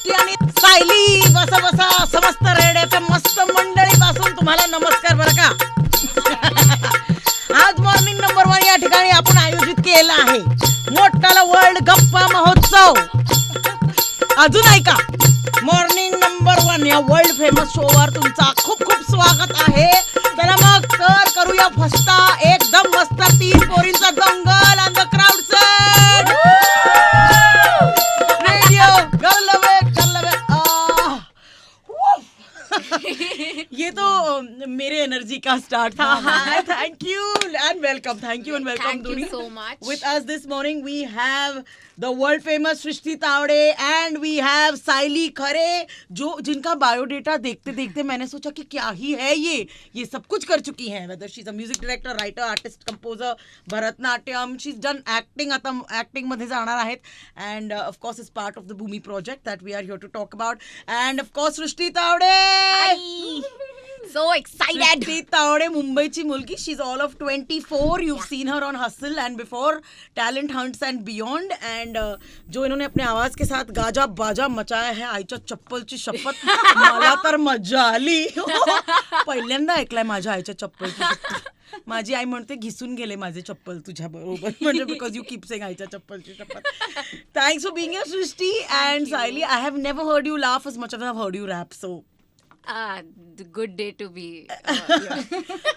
सृष्टी आणि सायली. बसा बसा, समस्त रेड एफएम मस्त मंडळी पासून तुम्हाला नमस्कार बरं का. आज मॉर्निंग नंबर 1 या ठिकाणी आपण आयोजित केला आहे मोठाला वर्ल्ड गप्पा महोत्सव. अजून ऐका, मॉर्निंग नंबर 1 या वर्ल्ड फेमस शोवर तुमचा खूप खूप स्वागत आहे. चला मग तर करूया फस्ता एकदम मस्त 3 पोरींचा दंगल आणि द क्राउड सेट. रेडिओ कर लवे. ये तो मेरे एनर्जी का स्टार्ट था. Thank you and welcome. Thank you and welcome. Thank you so much. With us this morning we have the world famous Srishti Tawde and we have साइली खरे, जो जिनका biodata देखते देखते मैंने सोचा कि क्या ही है ये सब कुछ कर चुकी हैं. whether she's a music director, writer, artist, composer, Bharatanatyam, she's done acting. आता acting मध्ये जाणार आहेत. and of course is part of the Bhumi project that we are here to talk about. and of course Srishti Tawde. So excited. सृष्टि तावड़े मुंबईची मुलगी. She is all of 24. You seen her on hustle and before talent hunts and beyond. And जो इन्होंने अपने आवाज के साथ Gaza बाजा मचाया है, आईच्या चप्पलची शपथ, मला तर मजा आली. पहिल्यांदा ऐकलाय माझ्या आईच्या चप्पलची शपथ. माझी आई म्हणते घिसून गेले माझे चप्पल तुझ्या बरोबर, म्हणजे बिकॉज यू कीप सेइंग आईच्या चप्पलची शपथ. Thanks for being here Srishti and Sayali. I have never heard you laugh as much as I've heard you rap. So The good day to be.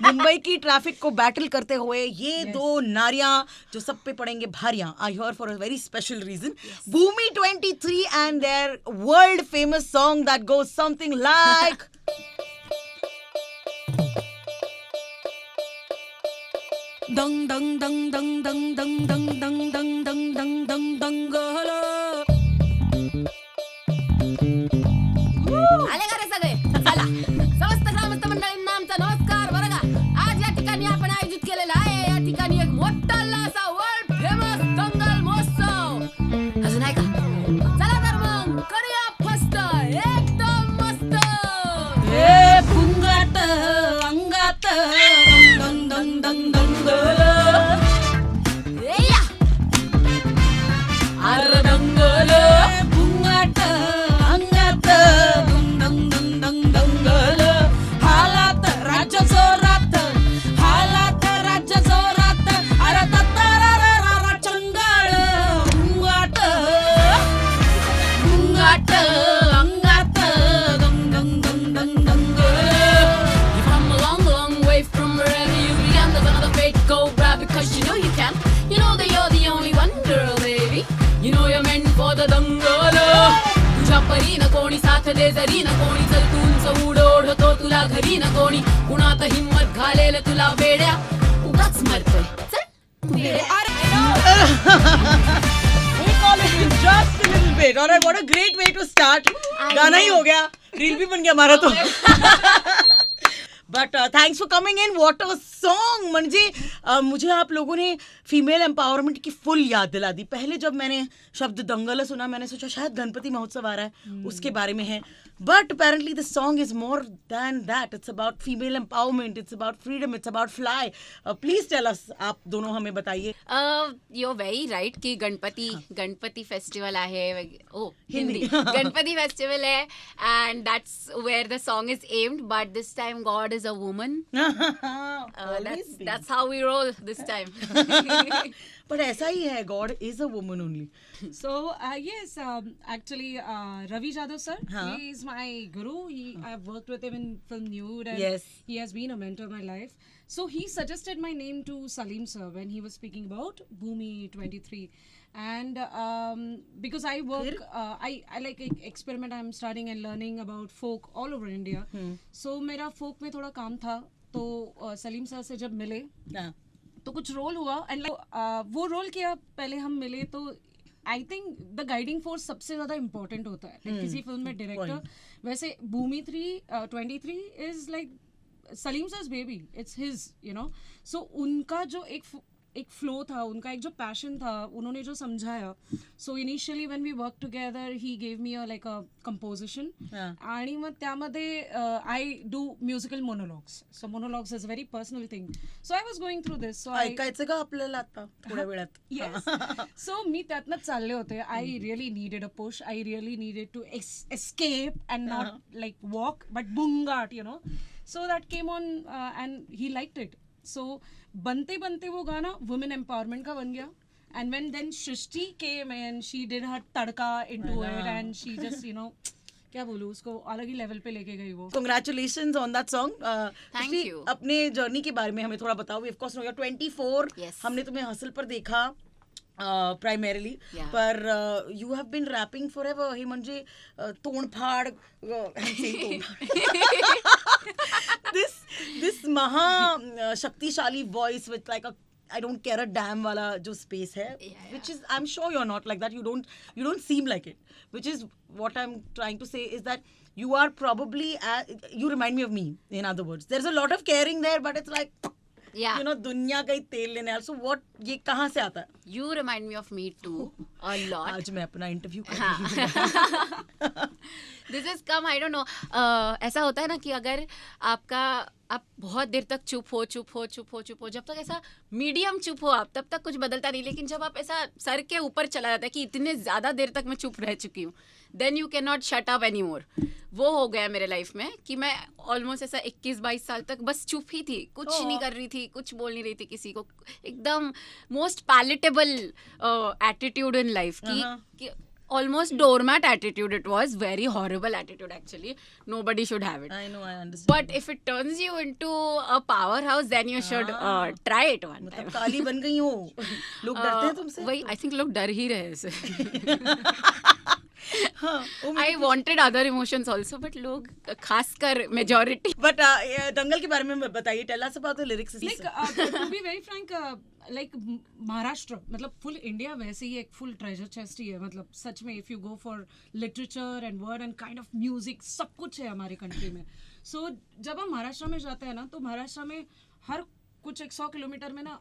Mumbai की ट्रैफिक को बैटल करते हुए ये दो नारियां जो सब पे पड़ेंगे भारियां are here for a very special reason. Bhumi 23 and their world famous song that goes something like dang dang dang dang dang dang dang dang dang dang dang dang dangala. आले का रे सगळे? चला. समस्त मंडळींना आमचा नमस्कार बरं का. आज या ठिकाणी आपण आयोजित केलेला आहे, या ठिकाणी एक मोठा असा वर्ल्ड फेमस दंगल महोत्सव. अजून आहे का? चला तर मग करूया फस्त एकदम मस्त. ए पुंगाट अंगात दंग दंग दंग दंगल. या. अरे दंगल पुंगाट अंगात दंग दंग दंग दंग दंगल. हालात राज्य जोरात, हालात राज्य जोरात. अरे तत्तरारारा चंगाळ पुंगाट पुंगाट अंगात दंग दंग दंग दंग दंगल. You from a long, long way from wherever you began. There's another fate, go grab because you know you can. You know that you're the only one, girl, baby. You know you're meant for the दंगल. तुझ्या परीनं कोणी साथ दे जरी न कोणी, चल तुमचं उडोढतो तुला घरी न कोणी. कुणात हिम्मत घालेल तुला वेड्या, उगाच मरतोय. चल वेड्या. We call it in just a little bit. All right, what a great way to start. गाना ही हो गया, रील भी बन गया हमारा तो. But thanks for coming in. What a song. म्हणजे मुझे आप लोगों ने फीमेल एम्पावरमेंट की फुल याद दिला दी. पहले जब मैंने शब्द दंगल सुना मैंने सोचा शायद गणपति महोत्सव आ रहा है, उसके बारे में है. But apparently the song is more than that. It's about female empowerment, it's about freedom, it's about fly. Please tell us, आप दोनों हमें बताइए. यू व्हेरी राइट की गणपति फेस्टिवल आहे. हिंदी. गणपति फेस्टिवल है and that's where the song is aimed, but this time God is a woman. That's how we roll this time. But ऐसा ही है, God is a woman only. So yes, actually Ravi Jadhav sir, he is my guru. I've worked with him in film Nude, and Yes. he has been a mentor in my life. So he suggested my name to Salim sir when he was speaking about Bhumi 23. And because I work, I like experiment. I'm studying and learning about folk all over India. So मेरा folk में थोड़ा काम था, तो Salim sir से जब मिले तो कुछ रोल हुआ एंड वो रोल किया. पहले हम मिले तो I think the guiding force सबसे ज्यादा इम्पोर्टेंट होता है किसी फिल्म में. डायरेक्टर वैसे Bhoomi 23 is like Salim sir's baby, it's his, you know. So उनका जो एक फ्लो था उनका, एक जो पैशन था, उन्होंने जो समझाया. So initially when we work together he gave me like a composition, आणि मग त्यामध्ये I do musical monologues. So monologues is very personal thing. So I was going through this. So ऐकायचं का आपल्याला आता थोड्या वेळात? येस. सो मी त्यातनंच चालले होते. I really needed a push. I really needed to escape and not like walk but bungat, you know. So that came on and he liked it. So bante bante wo gana women empowerment ka ban gaya. And when then Shrishti came and she did her tadka into it and she just, you know, क्या बोलूं, उसको अलग ही level पे लेके गई वो. Congratulations on that song. Thank Shri, you. अपने journey के बारे में हमें थोड़ा बताओ. We of course know you're 24. Yes. हमने तुम्हें हसल पर देखा primarily. Yeah. पर you have been rapping forever. हे म्हणजे तोंडफाड this महा शक्तिशाली voice with like a I don't care a damn वाला जो space है, which is I'm sure you're not like that. You don't seem like it. Which is what I'm trying to say is that you are probably you remind me of me. In other words, there's a lot of caring there, but it's like Yeah. you know दुनिया का ही तेल लेने वाला. So what ये कहाँ से आता है? You remind me of me too a lot. आज मैं अपना इंटरव्यू कर रही हूँ. This is come, I don't know. ऐसा होता है ना कि अगर आप बहुत देर तक चुप हो, जब तक ऐसा मीडियम चुप हो आप, तब तक कुछ बदलता नहीं. लेकिन जब आप ऐसा सर के ऊपर चला जाता है कि इतने ज़्यादा देर तक मैं चुप रह चुकी हूँ, then you can not shut up any more. वो हो गया मेरे लाइफ में कि मैं ऑलमोस्ट ऐसा 21-22 साल तक बस चुप ही थी, कुछ नहीं कर रही थी, कुछ बोल नहीं रही थी किसी को. एकदम most palatable attitude in life कि almost doormat attitude. It was very horrible attitude actually. Nobody should have it. I know, I understand. But if it turns you into a powerhouse, then you should try it one time. मतलब काली बन गई हो. लोग डरते हैं तुमसे? वही I think लोग डर ही रहे से. हाँ. I wanted other emotions also, but लोग खासकर majority. But दंगल के बारे में बताइए. Tell us about the lyrics. Like to be very frank, like Maharashtra मतलब फुल इंडिया वैसे ही एक फुल ट्रेजर चेस्ट ही है. मतलब सच में if you go for literature and word and kind of music, सब कुछ है हमारे कंट्री में. सो जब हम महाराष्ट्र में जाते हैं ना, तो महाराष्ट्र में हर कुछ 100 किलोमीटर में ना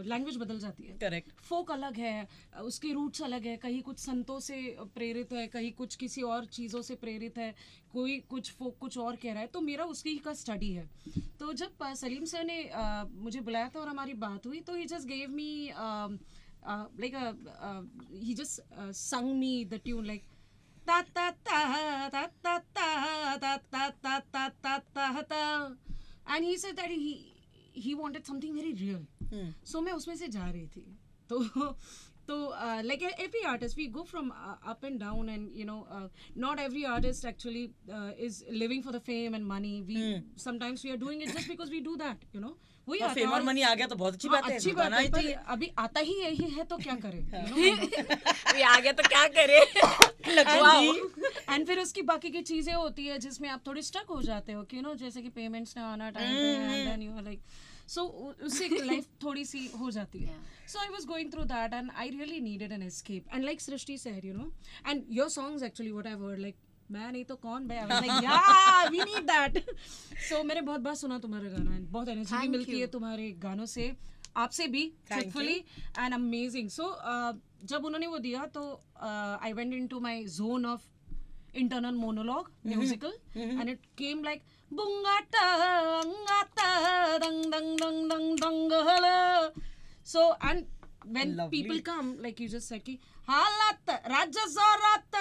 लैंग्वेज बदल जाती है. करेक्ट. फोक अलग है, उसके रूट्स अलग है. कहीं कुछ संतों से प्रेरित है, कहीं कुछ किसी और चीज़ों से प्रेरित है, कोई कुछ फोक कुछ और कह रहा है. तो मेरा उसकी का स्टडी है. तो जब सलीम सर ने मुझे बुलाया था और हमारी बात हुई, तो he just gave me like he just sung me the tune like ता ता ता ता ता ता ता ता ता ता ता ता, and he said that he wanted something very real. So मैं उसमें से जा रही थी. तो like every artist, we go from up and down, and you know not every artist actually is living for the fame and money. Sometimes we are doing it just because we do that, you know. वही आता है. Fame और money आ गया तो बहुत अच्छी बात है. अच्छी बात है, पर अभी आता ही यही है तो क्या करें. अभी आ गया तो क्या करे. एंड फिर उसकी बाकी की चीजें होती है जिसमें आप थोड़े स्टक हो जाते हो, कि नो जैसे कि पेमेंट्स ना आना टाइम पे, and then you are like, so उससे लाइफ थोड़ी सी हो जाती है. So I was going through that and I really needed an escape. And like Srishti said, you know, and your songs actually what I heard, like मैं नहीं तो कौन भाई, लाइक या वी नीड दैट. सो मैंने बहुत बार सुना तुम्हारा गाना, एंड बहुत एनर्जी भी मिलती है तुम्हारे गानों से, आपसे भी ट्रूथफुली, एंड अमेजिंग. सो जब उन्होंने वो दिया तो आई went into my zone of internal monologue, musical, and it came like bungata angata dang dang dang dang dang. So and when people come, like you just said ki halat rajya zorat,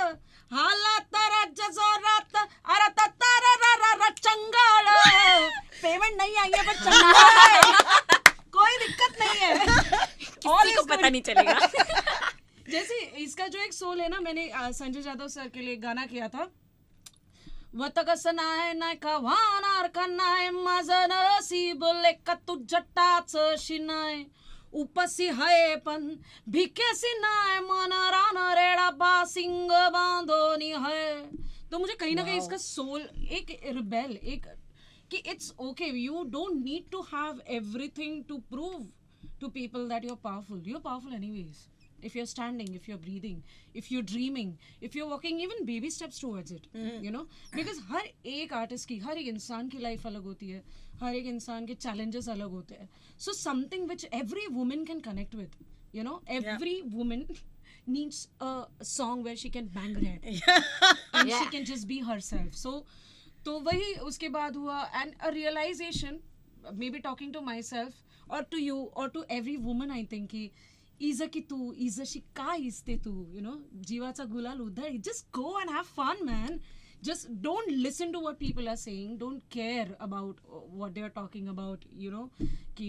halat rajya zorat, arata tarara changal, payment nahi आई है but चंगा है, कोई दिक्कत नहीं है, किसी को पता नहीं चलेगा. जैसे इसका जो एक सोल है ना, मैंने संजय जादव सर के लिए गाना किया था. वत कसं नाय नाय का वाहणार का नाय माझं नसीब लेका तुझटाच शिनाय उपसी है पण भिकेसी नाय मन रान रेडा बासिंग बांधोनी है. तो मुझे कहीं ना कहीं इसका सोल एक रिबेल, एक कि it's okay, you don't need to have everything to prove to people that you are powerful. You are powerful anyways. if you're standing, if you're breathing, if you're dreaming, if you're walking even baby steps towards it, you know, because हर एक artist की, हर एक इंसान की life अलग होती है, हर एक इंसान के challenges अलग होते हैं. So something which every woman can connect with, you know, every woman needs a song where she can bang her head and she can just be herself. So तो वही उसके बाद हुआ, and a realization, maybe talking to myself or to you or to every woman, I think की इजा की तू इजाशी का इजते तू, you know, जीवाचा गुलाल उधर, just go and have fun, man. Just don't listen to what people are saying, don't care about what they are talking about, you know, ki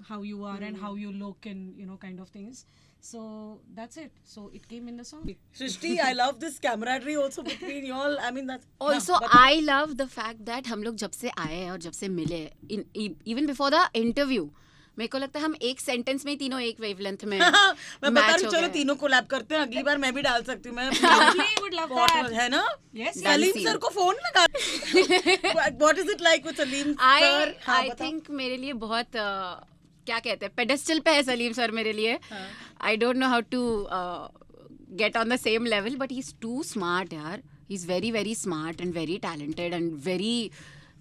how you are and how you look and, you know, kind of things. So that's it. So it came in the song. Srishti, I love this camaraderie also between you all. I mean that's Also, I love the fact that हम लोग जब से आए हैं और जब से मिले, even before the interview, मेरे को लगता है हम एक सेंटेंस में ही तीनों एक वेवलेंथ में मैं बता मैच रही हो चलो गए. तीनों कोलैब करते हैं, अगली बार मैं भी डाल सकती हूँ. मैं Actually, would love that. है ना? Yes. सलीम सर को फोन लगा. What is it like with Salim sir? I think मेरे लिए बहुत क्या कहते हैं, पेडेस्टल पे है सलीम सर मेरे लिए. I don't know how to get on the same level, but he's too smart, यार. He's very very smart and very talented and very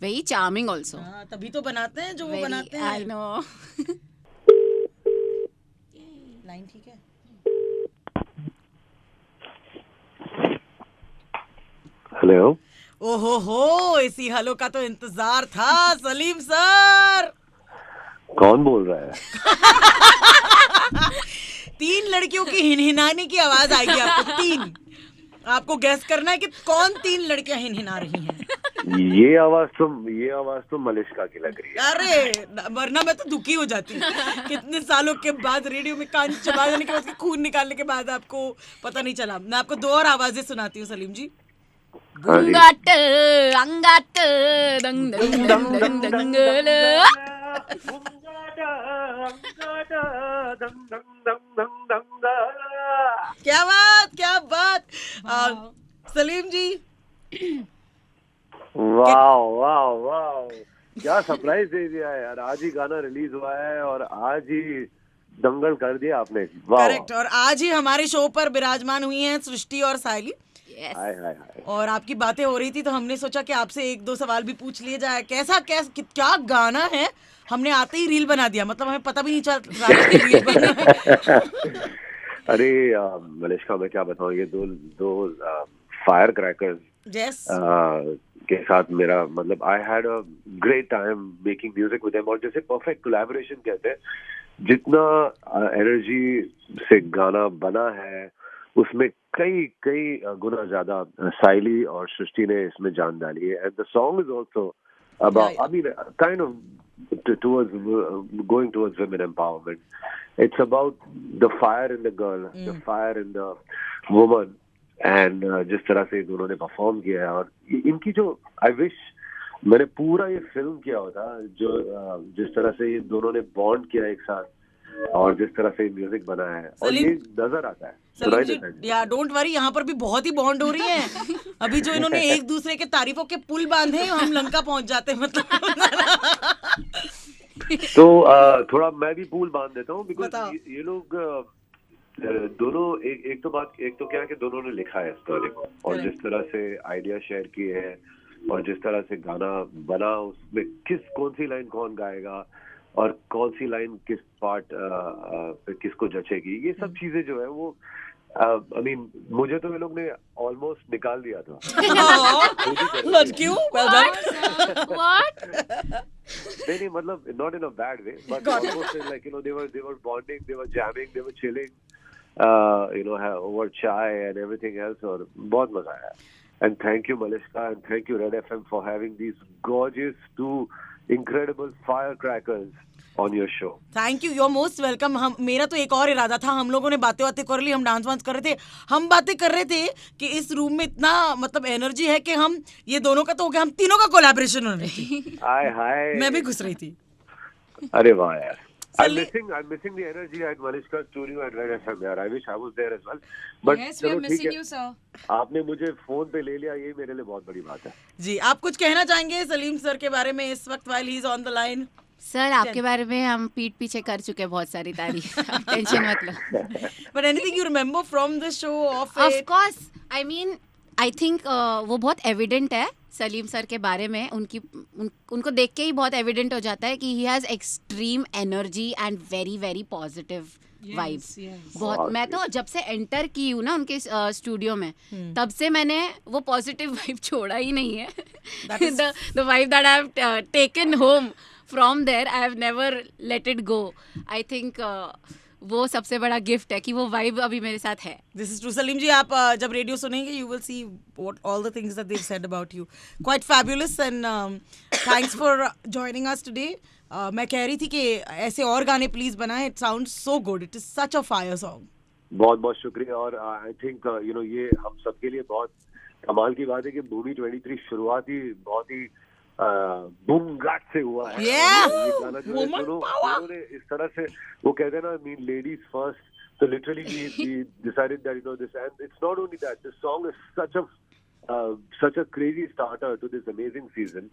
very charming also. हाँ, तभी तो बनाते हैं जो वो बनाते हैं. I know. लाइन ठीक है. हेलो. ओहो हो, इसी हलो का तो इंतजार था सलीम सर. कौन बोल रहा है? 3 लड़कियों की हिनहिनाने की आवाज आएगी आपको. 3 आपको गैस करना है कि कौन 3 लड़कियां हिनहिना रही हैं. ये आवाज तो मलिश्का की लग रही है. अरे वरना मैं तो दुखी हो जाती. कितने सालों के बाद रेडियो में कान चबा जाने के बाद, खून निकालने के बाद आपको पता नहीं चला. मैं आपको 2 और आवाजें सुनाती हूँ सलीम जी. हाँ जी. अंगाट अंगाट दंग दंग दंग दंग दंगल. क्या बात, क्या बात. सलीम जी, वाह क्या सरप्राइज दे दिया है यार. आज ही गाना रिलीज हुआ है और आज ही दंगल कर दिया आपने. वाह. करेक्ट. और आज ही हमारे शो पर विराजमान हुई हैं सृष्टि और सायली. Yes. हाय हाय. और आपकी बातें हो रही थी तो हमने सोचा कि आपसे 1-2 सवाल भी पूछ लिए जाए. क्या गाना है. हमने आते ही रील बना दिया, मतलब हमें पता भी नहीं चल रहा कि रील बना है. अरे मलिश्का, मैं क्या बताऊँ, ये दो फायर क्रैकर्स Yes. के साथ मेरा मतलब I had a great time making music with them. और जैसे परफेक्ट कोलैबोरेशन कहते हैं, जितना एनर्जी से गाना बना है उसमें कई गुना ज्यादा साइली और सृष्टि ने इसमें जान डाली है. And the song is also about, I mean, kind of towards going towards women empowerment. It's about the fire in the girl, the fire in the woman. And जिस तरह से दोनों ने परफॉर्म किया है, और इनकी जो आई विश मैंने पूरा ये फिल्म किया होता, जो जिस तरह से ये दोनों ने बॉन्ड किया एक साथ और जिस तरह से म्यूजिक बना है, और ये नजर आता है. सलीम जी, या डोंट वरी, यहाँ पर भी बहुत ही बॉन्ड हो रही है. अभी जो इन्होंने एक दूसरे के तारीफों के पुल बांधे, हम लंका पहुंच जाते हैं मतलब. तो थोड़ा मैं भी पुल बांध देता हूँ, बिकॉज ये लोग दोनों एक तो क्या है कि दोनों ने लिखा है इस गाने को, और जिस तरह से आइडिया शेयर किए हैं और जिस तरह से गाना बना, उसमें कौन सी लाइन कौन गाएगा और कौन सी लाइन किस पार्ट पे किसको जचेगी, ये सब चीजें जो है वो आई मीन मुझे तो ये लोग ने ऑलमोस्ट निकाल दिया था. क्यों? What? नहीं मतलब not in a bad way, but almost like, you know, they were bonding, they were jamming, they were chilling, you know, over chai and everything else, और बहुत मजा आया. And thank you Malishka, and thank you Red FM for having these gorgeous 2 incredible firecrackers on your show. Thank you, you're most welcome. मेरा तो एक और इरादा था, हम लोगों ने बातें कर ली, हम डांस वांस कर रहे थे, हम बातें कर रहे थे कि इस रूम में इतना मतलब एनर्जी है कि हम ये दोनों का तो हो गया, हम तीनों का कोलैबोरेशन हो रही थी. हाय मैं भी घुस रही थी. अरे वाह यार. I'm missing the energy at Malishka's studio at Red FM. यार, I wish I was there as well. But Yes, we are missing you, sir. आपने मुझे फोन पे ले लिया, ये मेरे लिए बहुत बड़ी बात है. जी, आप कुछ कहना चाहेंगे सलीम सर के बारे में इस वक्त while he is on the line? Sir आपके बारे में हम पीठ पीछे कर चुके हैं बहुत सारी तारीफ, आप टेंशन मत लो. But anything you remember from the show of of it? Course, I mean I think वो बहुत एविडेंट है सलीम सर के बारे में. उनको देख के ही बहुत एविडेंट हो जाता है कि he has extreme energy and very very positive vibes. बहुत. मैं तो जब से एंटर की हूँ ना उनके स्टूडियो में, तब से मैंने वो पॉजिटिव वाइब छोड़ा ही नहीं है. The vibe that I have taken home from there, I have never let it go. I think वो सबसे बड़ा गिफ्ट है कि वो वाइब अभी मेरे साथ है. This is true. सलीम जी, आप जब रेडियो सुनेंगे you will see what all the things that they've said about you. Quite fabulous and thanks for joining us today. मैं कह रही थी कि ऐसे और गाने प्लीज बनाएं. It sounds so good. It is such a fire song. बहुत बहुत शुक्रिया. और आई थिंक ये हम सबके लिए बहुत कमाल की बात है कि भूमि 23 शुरुआत ही बहुत ही बूम गाट से हुआ है. Yeah. ये गाना जो है उन्होंने इस तरह से, वो कहते हैं ना, I mean ladies first. So literally we decided that this, and it's not only that, this song is such a crazy starter to this amazing season.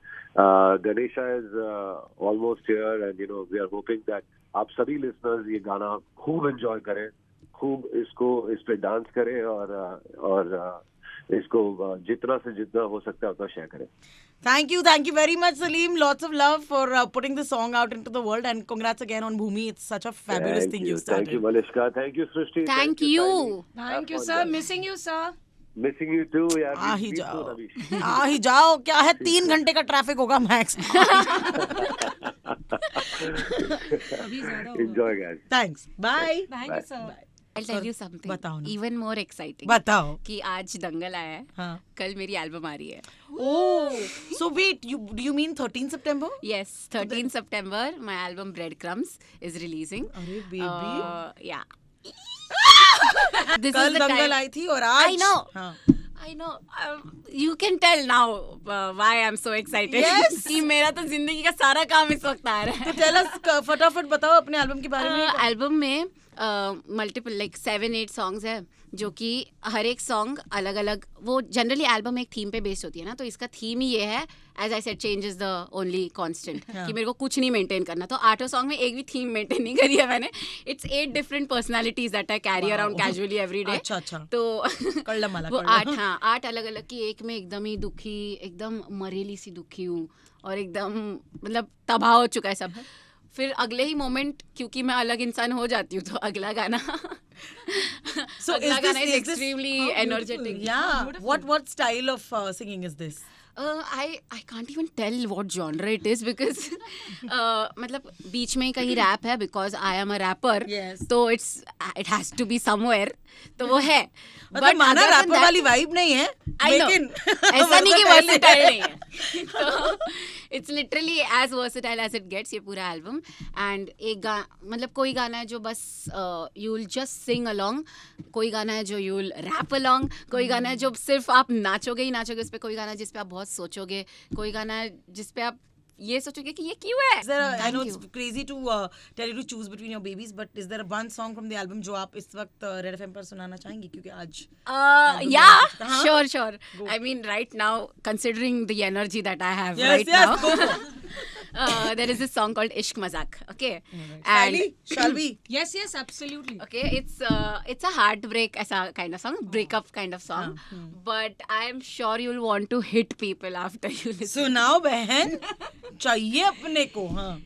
Ganesha is almost here, and we are hoping that आप सभी listeners ये गाना खूब enjoy करें, खूब इस पे dance करें और इसको जितना से जितना हो सकता है उतना शेयर करें. Thank you very much, Salim. Lots of love for putting the song out into the world, and congrats again on Bhumi. It's such a fabulous thing you've started. Thank you, Malishka. Thank you, Srishti. Thank you. Thank you, sir. Missing you, sir. Missing you too. यार. आ ही जाओ. आ ही जाओ. क्या है, 3 घंटे का traffic होगा max. Enjoy, guys. Thanks. Bye. Thank you, sir. I'll tell you something बताओ ना. even more exciting. बताओ. कि आज दंगल आया है, हाँ. कल मेरी एल्बम आ रही है. Oh. So wait, do you mean 13 September? Yes, 13 September my album Breadcrumbs is releasing. अरे baby. Yeah. This कल is the दंगल time. आई थी और आज. I know. हाँ. I know. You can tell now why I'm so excited. Yes. कि मेरा तो जिंदगी का सारा काम इस वक्त आ रहा है. तो tell us, फटाफट बताओ अपने एल्बम के बारे में. एल्बम में मल्टीपल लाइक 7-8 सॉन्ग्स है, जो कि हर एक सॉन्ग अलग अलग, वो जनरली एल्बम एक थीम पे बेस्ड होती है ना, तो इसका थीम ही ये है, as I said, change is the only constant, कि मेरे को कुछ नहीं मेंटेन करना. तो 8 सॉन्ग में एक भी थीम मेंटेन नहीं करी है मैंने. It's 8 different personalities that I carry around casually every day. अच्छा. तो कल्ला वो 8 अलग अलग की, एक में एकदम ही दुखी, एकदम मरेली सी दुखी हूँ, और एकदम मतलब तबाह हो चुका है सब. फिर अगले ही मोमेंट, क्योंकि मैं अलग इंसान हो जाती हूँ, तो अगला गाना अगला गाना is extremely energetic. Yeah. What style of singing is this? I can't even tell what genre it is because मतलब बीच में ही कहीं रैप है, because I am a rapper. Yes. तो it has to be somewhere. तो वो है. मतलब माना रैपर वाली वाइब नहीं है, लेकिन ऐसा नहीं कि वर्सेटाइल नहीं है. तो it's literally as versatile as it gets, ये पूरा एल्बम. एंड एक मतलब कोई गाना है जो बस you will just sing along, कोई गाना है जो यू विल रैप अलोंग, कोई गाना है जो सिर्फ आप नाचोगे ही नाचोगे उस पर, कोई गाना है जिस पे आप बहुत सोचोगे, कोई गाना है जिस पे आप ये सोचोगे कि ये क्यों है. I know it's crazy to tell you to choose between your babies, but is there one song from the album जो आप इस वक्त Red FM पर सुनाना चाहेंगी, क्योंकि आज yeah, sure. I mean, right now, considering the energy that I have now, there is this song called Ishq Mazak. Okay, and shall we? Yes, absolutely. Okay, it's a heartbreak ऐसा kind of song, breakup kind of song, but I am sure you'll want to hit people after you listen. सुनाओ बहन, चाहिए अपने को. हाँ.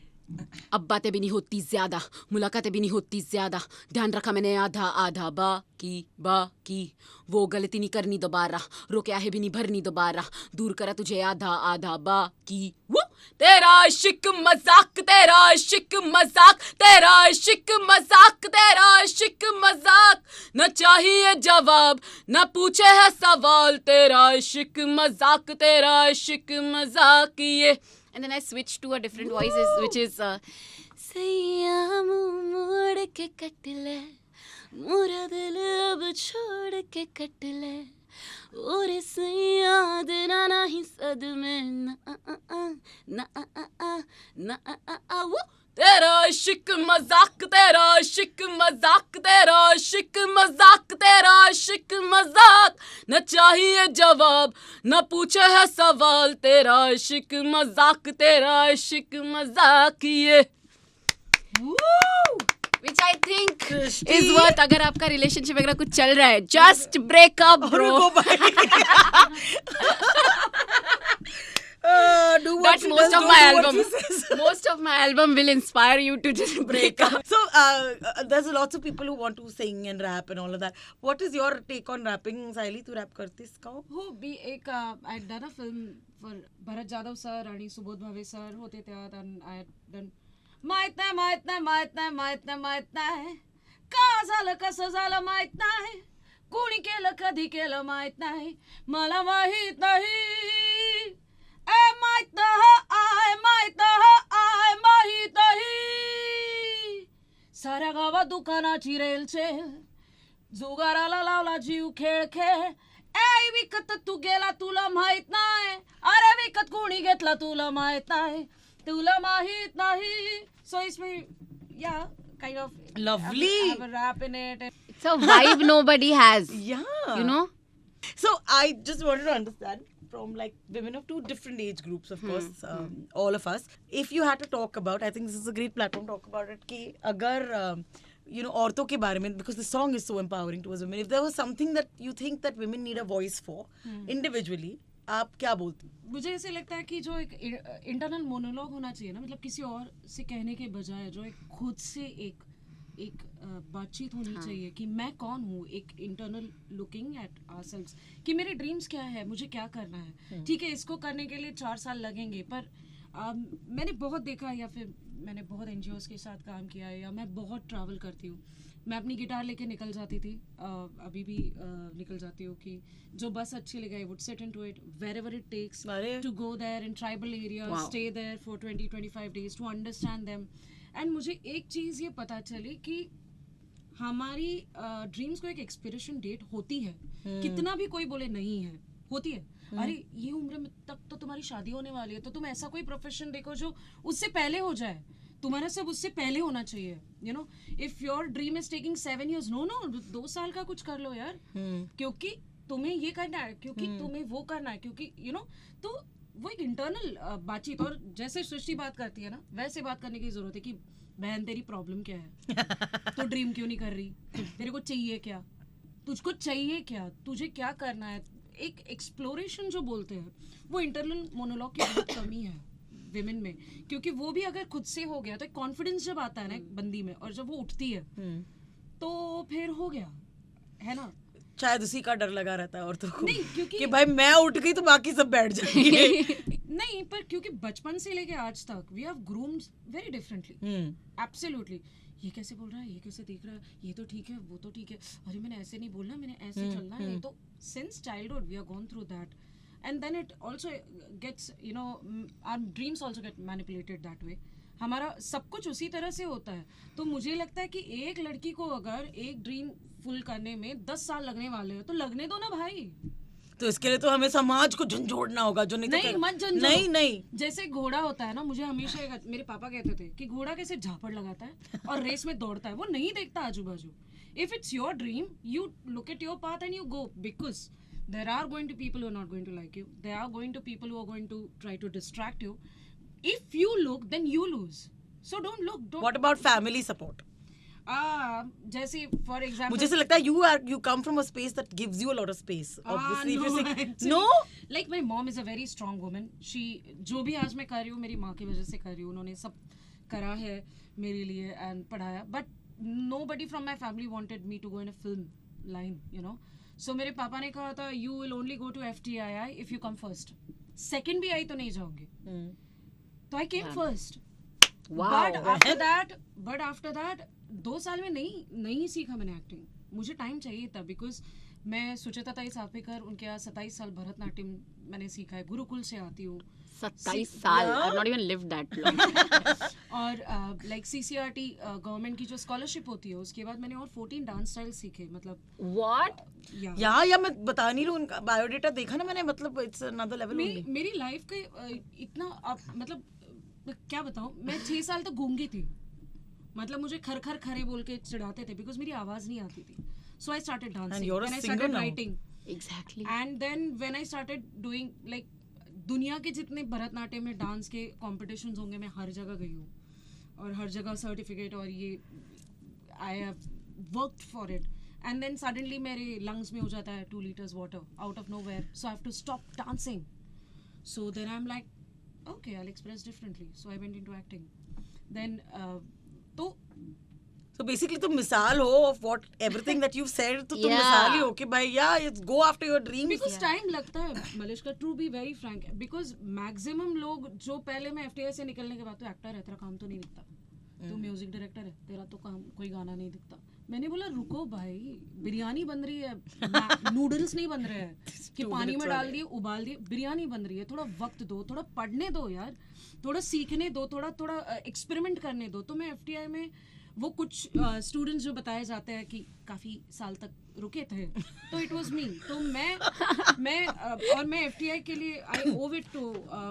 अब बातें भी नहीं होती ज्यादा, मुलाकातें भी नहीं होती ज्यादा, ध्यान रखा मैंने आधा बाकी, वो गलती नहीं करनी दोबारा, रोके आहे भी नहीं भरनी दोबारा, दूर करा तुझे आधा बाकी. वो तेरा इश्क मजाक, तेरा इश्क मजाक, तेरा इश्क मजाक, तेरा इश्क मजाक, न चाहिए जवाब न पूछे है सवाल, तेरा इश्क मजाक, तेरा इश्क मजाक. ये and then I switched to a different voice, which is सैया मोड़ के कट ले, मोरा दिल अब छोड़ के कट ले, और सैया देना नहीं सदमे ना वो तेरा इश्क मजाक, तेरा इश्क मजाक, तेरा इश्क मजाक, तेरा इश्क मजाक, न चाहिए जवाब न पूछे है सवाल, तेरा इश्क मजाक, तेरा इश्क मजाक, ये which I think is what, अगर आपका रिलेशनशिप वगैरह कुछ चल रहा है, just break up bro. Do what That's she most does, of don't my do what album. she says. Most of my album will inspire you to just break up. So there's lots of people who want to sing and rap and all of that. What is your take on rapping? Sayali तू rap करतीस का? हो भी एक I had done a film for Bharat Jadhav sir आणि Subodh Bhave sir होते त्यात, and I had done माहित नाही का झालं कसं झालं माहित नाही, कोणी केलं कधी केलं माहित नाही, मला माहित नाही, माहित नाही, साऱ्या गावात दुकानाची रेलचेल, जुगाराला लावला जीव खेळ खेळ, विकत तू गेला तुला माहित नाही, अरे विकत कोणी घेतला तुला माहित नाही, तुला माहित नाही. So it's me, yeah, kind of Lovely. have a rap in it. It's a vibe nobody has. Yeah. You know? So I just wanted to understand from like women of two different age groups, of course, all of us. If you had to talk about, I think this is a great platform to talk about it, कि अगर you know औरतों के बारे में, because the song is so empowering towards women. If there was something that you think that women need a voice for individually, आप क्या बोलते? मुझे ऐसे लगता है कि जो एक इंटरनल मोनोलॉग होना चाहिए ना, मतलब किसी और से कहने के बजाय जो एक खुद से एक बातचीत होनी चाहिए कि मैं कौन हूँ, एक इंटरनल लुकिंग एट आवरसेल्व्स कि मेरे ड्रीम्स क्या है, मुझे क्या करना है. ठीक है, इसको करने के लिए 4 साल लगेंगे, पर मैंने बहुत देखा, या फिर मैंने बहुत NGOs के साथ काम किया है, या मैं बहुत ट्रैवल करती हूँ. मैं अपनी गिटार लेके निकल जाती थी, अभी भी निकल जाती हूँ, कि जो बस अच्छी लगे I would sit into it wherever it takes to go there in tribal areas, stay there for 20-25 days to understand them. And मुझे एक चीज़ ये पता चली कि हमारी ड्रीम्स को एक एक्सपिरेशन डेट होती है, कितना भी कोई बोले नहीं है, होती है. अरे ये उम्र में तक तो तुम्हारी शादी होने वाली है, तो तुम ऐसा कोई प्रोफेशन देखो जो उससे पहले हो जाए, तुम्हारा सब उससे पहले होना चाहिए. You know, if your dream is taking 7 years, no 2 साल का कुछ कर लो यार, क्योंकि तुम्हें ये करना है, क्योंकि तुम्हें वो करना है, क्योंकि यू नो, तो वो एक इंटरनल बातचीत. और जैसे सृष्टि बात करती है ना, वैसे बात करने की जरूरत है कि बहन तेरी प्रॉब्लम क्या है, तू ड्रीम क्यों नहीं कर रही, तेरे को चाहिए क्या, तुझको चाहिए क्या, तुझे क्या करना है. एक एक्सप्लोरेशन जो बोलते हैं, वो इंटरनल मोनोलॉग की बहुत कमी है विमेन में, क्योंकि वो भी अगर खुद से हो गया तो कॉन्फिडेंस जब आता है ना बंदी में, और जब वो उठती है तो फिर हो गया है ना. शायद उसी का डर लगा रहता है औरतों को, नहीं, क्योंकि कि भाई मैं उठ गई तो बाकी सब बैठ जाएंगे. नहीं, पर क्योंकि बचपन से लेके आज तक we have groomed very differently. Absolutely. ये कैसे बोल रहा है, ये कैसे देख रहा है, ये तो ठीक है, वो तो ठीक है, अरे मैंने ऐसे नहीं बोलना, मैंने ऐसे चलना है. तो since childhood we are gone through that, and then it also gets, you know, our dreams also get manipulated that way. हमारा सब कुछ उसी तरह से होता है. तो मुझे लगता है कि एक लड़की को अगर एक ड्रीम फुल करने में 10 साल लगने वाले हैं, तो लगने दो ना भाई. तो इसके लिए तो हमें समाज को झंझोड़ना होगा, जो नहीं मत झंझोड़ो. नहीं जैसे घोड़ा होता है ना, मुझे हमेशा मेरे पापा कहते थे कि घोड़ा कैसे झापड़ लगाता है और रेस में दौड़ता है, वो नहीं देखता आजू बाजू. If it's your dream, you look at your path and you go, because there are going to people who are not going to like you, there are going to people who are going to try to distract you. If you look, then you lose. So don't look. What about family support? जैसे for example, मुझे ऐसा लगता है you come from a space that gives you a lot of space. Obviously, no, if you say actually, no, like my mom is a very strong woman. She जो भी आज मैं कर रही हूँ मेरी माँ की वजह से कर रही हूँ, उन्होंने सब करा है मेरे लिए and पढ़ाया. But nobody from my family wanted me to go in a film line, you know. So मेरे पापा ने कहा था you will only go to FTII if you come first. Second भी आई तो नहीं जाओगे. तो I came first. Wow. But after that 2 साल में नहीं सीखा मैंने एक्टिंग. मुझे टाइम चाहिए था, बिकॉज मैं सुचेता ताई सापेकर, उनके यहाँ 27 साल भरतनाट्यम मैंने सीखा है, गुरुकुल से आती हूँ. 27 साल, I've not even lived that long. और लाइक CCRT गवर्नमेंट की जो स्कॉलरशिप होती है, उसके बाद मैंने और 14 डांस स्टाइल सीखे. मतलब What? या मैं बता नहीं रही हूँ, उनका बायोडेटा देखा ना मैंने, मतलब इट्स अनदर लेवल. मेरी लाइफ के इतना मतलब क्या बताऊँ, मैं 6 साल तक गूंगी थी. मतलब मुझे खर खर खरे बोल के चिढ़ाते थे बिकॉज मेरी आवाज नहीं आती थी. So I started dancing. you're a Then I singer started now. writing. Exactly. And then when I started doing like दुनिया के जितने भरतनाट्यम में डांस के कॉम्पिटिशन्स होंगे मैं हर जगह गई हूँ और हर जगह सर्टिफिकेट और ये I have worked for it. And then suddenly मेरे लंग्स में हो जाता है 2 liters water out of nowhere, so I have to stop dancing. So then I am like okay I will express differently, so I went into acting. Then तो So basically तुम मिसाल हो of what everything that you've said, तो तुम Yeah. मिसाल ही हो कि भाई it's go after your dreams. Because time लगता है Malishka, to be very frank, because maximum लोग जो पहले मैं FTI से निकलने के बाद तो एक्टर है, तेरा काम तो नहीं दिखता, तू म्यूजिक डायरेक्टर है, तेरा तो काम कोई गाना नहीं दिखता. मैंने बोला रुको भाई, बिरयानी बन रही है, नूडल्स नहीं बन रहे हैं कि पानी में डाल दिए उबाल दिए, बिरयानी बन रही है. थोड़ा वक्त दो, थोड़ा पढ़ने दो यार, थोड़ा सीखने दो, थोड़ा एक्सपेरिमेंट करने दो. तो मैं FTI में वो कुछ स्टूडेंट्स जो बताए जाते हैं कि काफ़ी साल तक रुके थे, तो इट वाज मी. तो मैं FTI के लिए I owe it to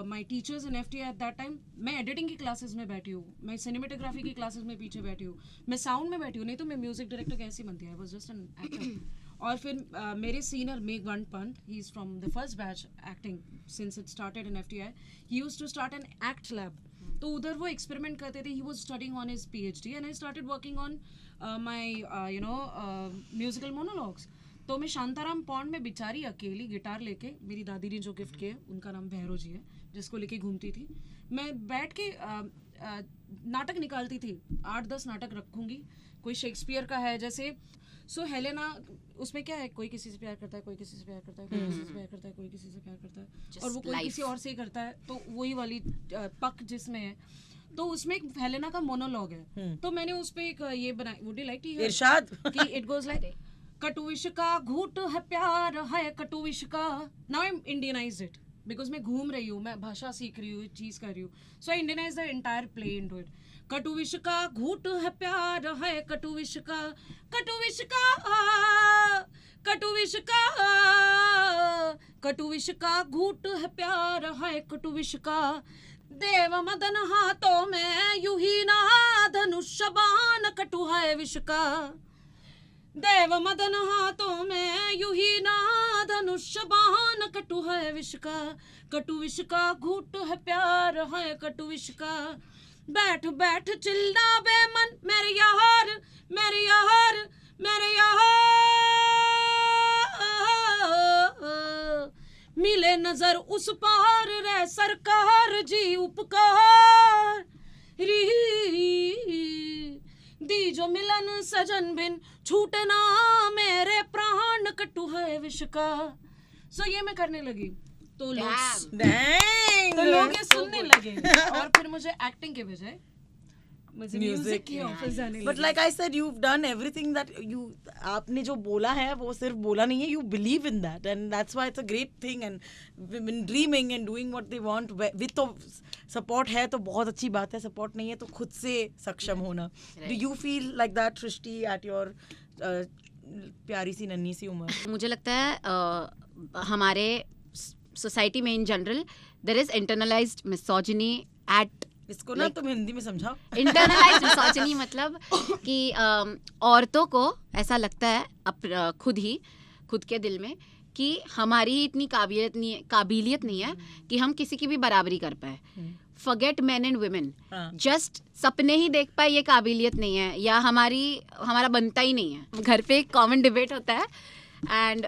my teachers in FTI at that time. मैं एडिटिंग की क्लासेस में बैठी हूँ, मैं सिनेमेटोग्राफी की क्लासेस में पीछे बैठी हूँ, मैं साउंड में बैठी हूँ, नहीं तो मैं म्यूजिक डायरेक्टर कैसे बनती है. I was just an actor. और फिर मेरे senior Meghvant Pant, he is from the first batch acting since it started in FTI. He used to start an act lab. तो उधर वो एक्सपेरिमेंट करते थे. He was studying on his PhD and I started working on my musical monologues. तो मैं Shantaram pond में बेचारी अकेली गिटार लेके, मेरी दादी ने जो गिफ्ट किया, उनका नाम भैरो जी है, जिसको लेके घूमती थी, मैं बैठ के नाटक निकालती थी. 8-10 नाटक रखूंगी. कोई शेक्सपियर का है जैसे, सो हेलेना, उसमें क्या है, कोई किसी से प्यार करता है, कोई किसी से प्यार करता है, कोई किसी से प्यार करता है, कोई किसी से प्यार करता है, और वो कोई किसी और से ही करता है. तो वही वाली पक जिसमें है, तो उसमें एक हेलेना का मोनोलॉग है. तो मैंने उस पे एक ये बनाई, would you like to hear? इरशाद. कि इट गोज लाइक कटुविश का घूट है प्यार है कटुविश का. Now I am Indianised it because मैं घूम रही हूँ, मैं भाषा सीख रही हूँ, चीज कर रही हूँ. So I Indianize the entire play into it. कटुविश का घूट है प्यार है कटुविश का, कटुविश का, कटुविश का, कटुविश का घूट है प्यार है कटुविश का. देव मदन हाथों में यूं ही ना धनुष बाण कटु है विष का. देव मदन हाथों में यूं ही ना धनुष बाण कटु है विष का. कटु विष का घूट है प्यार है कटु विष का. बैठ बैठ चिल्ला बेमन मेरे यार, मेरे यार, मेरे यार. मिले नजर उस पार रे सरकार जी उपकार री. दी जो मिलन सजन बिन छूटे ना मेरे प्राण कटु है विष का. सो ये मैं करने लगी तो लोग ये सुनने लगे और फिर मुझे एक्टिंग के बजाय मुझे म्यूजिक की ऑफर्स आने लगी. But like I said, you've done everything that you, आपने जो बोला है वो सिर्फ बोला नहीं है, you believe in that, and that's why it's a great thing. And women dreaming and doing what they want with तो support है तो बहुत अच्छी बात है, support नहीं है तो खुद से सक्षम होना. Do you feel like that, Shrishti, at your प्यारी सी नन्ही सी उम्र? मुझे लगता है हमारे सोसाइटी में in general there is internalised misogyny at. इसको ना तुम हिंदी में समझाओ. इंटरनलाइज्ड मिसोजिनी मतलब कि औरतों को ऐसा लगता है खुद के दिल में कि हमारी इतनी काबिलियत नहीं है कि हम किसी की भी बराबरी कर पाए. Forget main and women, just सपने ही देख पाए ये काबिलियत नहीं है, या हमारा बनता ही नहीं है. घर पे एक कॉमन डिबेट होता है. एंड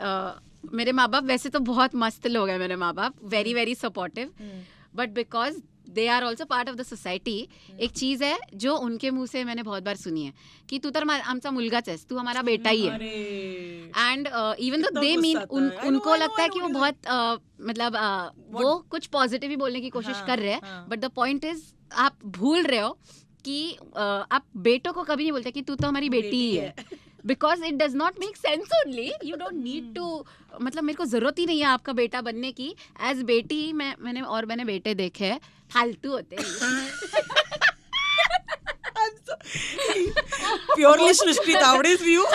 मेरे माँ बाप वैसे तो बहुत मस्त लोग हैं, मेरे माँ बाप very very supportive, but because they are also part of the society. एक चीज़ है जो उनके मुंह से मैंने बहुत बार सुनी है कि तू तर आमचा मुलगाच आहेस, तू हमारा बेटा ही है. And even though they mean उनको लगता है कि वो बहुत मतलब वो कुछ पॉजिटिव ही बोलने की कोशिश कर रहे हैं, बट द पॉइंट इज आप भूल रहे हो कि आप बेटों को कभी नहीं बोलते कि तू तो हमारी बेटी ही है. Because it does not make sense. Only you don't need to, मतलब मेरे को जरूरत ही नहीं है आपका बेटा बनने की. एज बेटी मैंने बेटे देखे हैं, फालतू होते हैं. Purely Shrishti Tavde's view.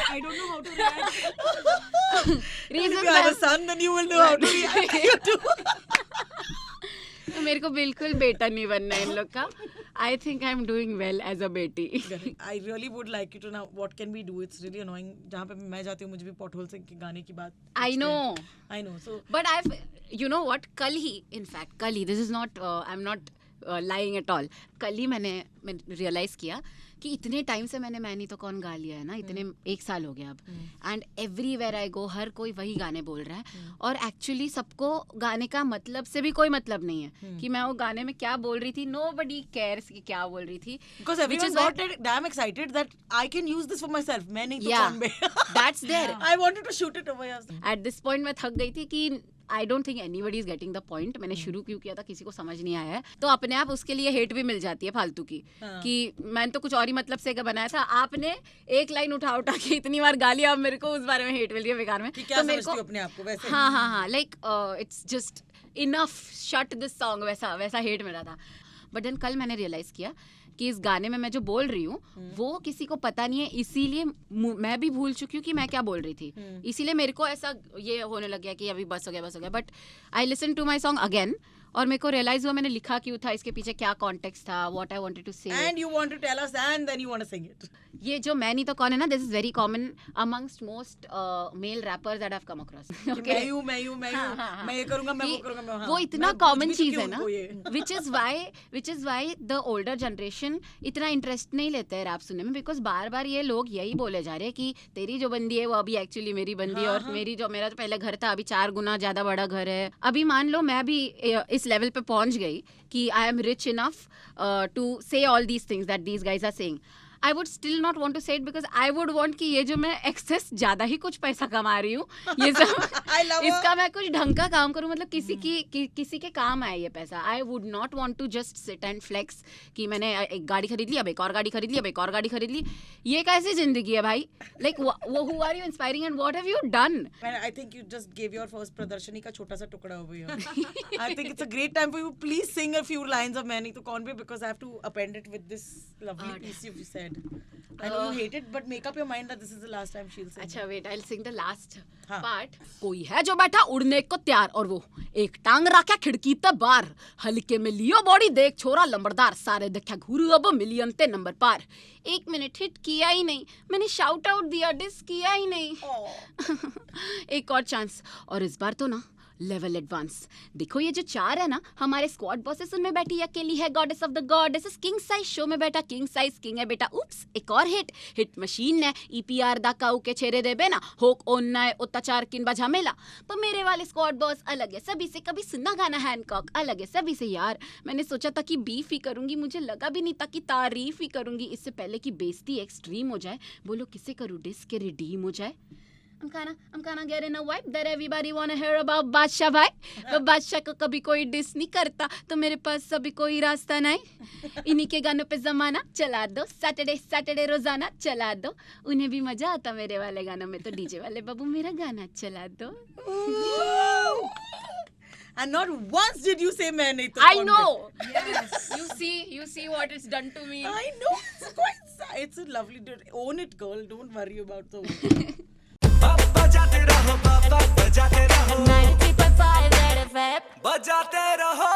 I don't know how to react. If you have a son, then you will know how to react. You do. मेरे को बिल्कुल बेटा नहीं बनना है इन लोग का. I think I'm doing well as a बेटी. I really would like you to know what can we do. It's really annoying. जहाँ पे मैं जाती हूँ मुझे भी पॉटहोल से गाने की बात. I know. I know. So But I've, you know what? कल ही, this is not, I'm not lying at all. कल ही मैंने realize किया कि इतने टाइम से मैंने मैं नहीं तो कौन गा लिया है ना, इतने 1 साल हो गया अब. एंड एवरीवेयर आई गो हर कोई वही गाने बोल रहा है. और एक्चुअली सबको गाने का मतलब से भी कोई मतलब नहीं है कि मैं वो गाने में क्या बोल रही थी. Nobody cares कि क्या बोल रही थी. because everyone got damn excited that I can use this for myself. मैं नहीं तो Yeah, कौन बे. that's there. I wanted to shoot it over here. At this point मैं थक गई थी कि I don't think anybody is getting the point. मैंने शुरू क्यों किया था किसी को समझ नहीं आया है, तो अपने आप उसके लिए हेट भी मिल जाती है फालतू की. कि मैंने तो कुछ और ही मतलब से बनाया था, आपने एक लाइन उठा के इतनी बार गा लिया, अब मेरे को उस बारे में हेट मिल रही है बेकार में. कि क्या तो मेरे समझती हो अपने आप को वैसे. हाँ like it's just enough, shut this song, वैसा हेट मिला था. बट देन कल मैंने रियलाइज किया कि इस गाने में मैं जो बोल रही हूँ वो किसी को पता नहीं है, इसीलिए मैं भी भूल चुकी हूँ कि मैं क्या बोल रही थी. इसीलिए मेरे को ऐसा ये होने लग गया कि अभी बस हो गया. But I listen to my song again और मेरे को रियलाइज हुआ मैंने लिखा क्यों था, इसके पीछे क्या कॉन्टेक्स्ट था, व्हाट आई वांटेड टू से. And you want to tell us and then you want to sing it. ये जो मैं नहीं तो कौन है ना, this is very common amongst most male rappers that I have come across. मैं हूँ मैं ये करूंगा, मैं वो करूंगा, मैं. वो इतना कॉमन चीज है ना, which is why the older generation इतना इंटरेस्ट नहीं लेते हैं रैप सुनने में. बिकॉज बार ये लोग यही बोले जा रहे हैं कि तेरी जो बंदी है वो अभी एक्चुअली मेरी बंदी है, और मेरा जो पहले घर था अभी 4 गुना ज्यादा बड़ा घर है. अभी मान लो मैं भी इस लेवल पे पहुंच गई कि I am rich enough to say all these things that these guys are saying. I would still not want to say it because I would want कि ये जो मैं एक्सेस ज्यादा ही कुछ पैसा कमा रही हूँ, ये सब इसका मैं कुछ ढंग का काम करूँ, मतलब किसी के काम आए ये पैसा. I would not want to just sit and flex कि मैंने एक गाड़ी खरीद ली, अब एक और गाड़ी खरीद ली, अब एक और गाड़ी खरीद ली. ये कैसी जिंदगी है भाई? Like who are you inspiring and what have you done? I think you just gave your first प्रदर्शनी का छोटा सा टुकड़ा over here. I think it's a great time for you. Please sing a few lines of मैं नहीं तो कौन भी, because I have to append it with this lovely piece you said. I know you hate it, but make up your mind that this is the last time she'll sing. अच्छा wait, I'll sing the last हाँ. part. कोई है जो बैठा उड़ने को तैयार और वो एक टांग रखा खिड़की ते बार, हल्के में लियो बॉडी देख छोरा लंबरदार, सारे देखा घूरू अब मिलियन ते नंबर पार. 1 मिनट हिट किया ही नहीं, मैंने शाउट आउट दिया, डिस किया ही नहीं. एक और चांस, और इस बार तो ना लेवल एडवांस. देखो ये जो 4 है ना हमारे स्क्वाड बॉसेस, उनमें बैठी अकेली है goddess of the goddesses. King size show में बैठा किंग साइज किंग है बेटा. उप्स एक और हिट मशीन ने ईपीआर दा काऊ के छेरे दे बेना होक ओन्ना है अत्याचार किन बजा मेला. पर मेरे वाले स्क्वाड बॉस अलग है सभी से, कभी सुना गाना हैनकॉक अलग है सभी से. यार मैंने सोचा था कि बीफ ही करूंगी, मुझे लगा भी नहीं था कि तारीफ ही करूंगी, इससे पहले कि बेइज्जती एक्सट्रीम हो जाए. बोलो किसे करूं डिस के रिडीम हो जाए. I'm kinda getting a vibe that everybody wanna hear about बादशाह भाई. पर बादशाह को कभी कोई डिस नहीं करता, तो मेरे पास अभी कोई रास्ता नहीं. इन्हीं के गानों पे जमाना चला दो, सैटरडे रोजाना चला दो. उन्हें भी मजा आता मेरे वाले गानों में, तो डीजे वाले बाबू मेरा गाना चला दो. And not once did you say मैं नहीं तो I कौन know. Yes. You see what it's done to me. Bay. I know. It's quite sad. It's a lovely dude. Own it, girl. Don't worry about the. बजाते रहो बाबा, बजाते रहो 93.5 Red FM. बजाते रहो.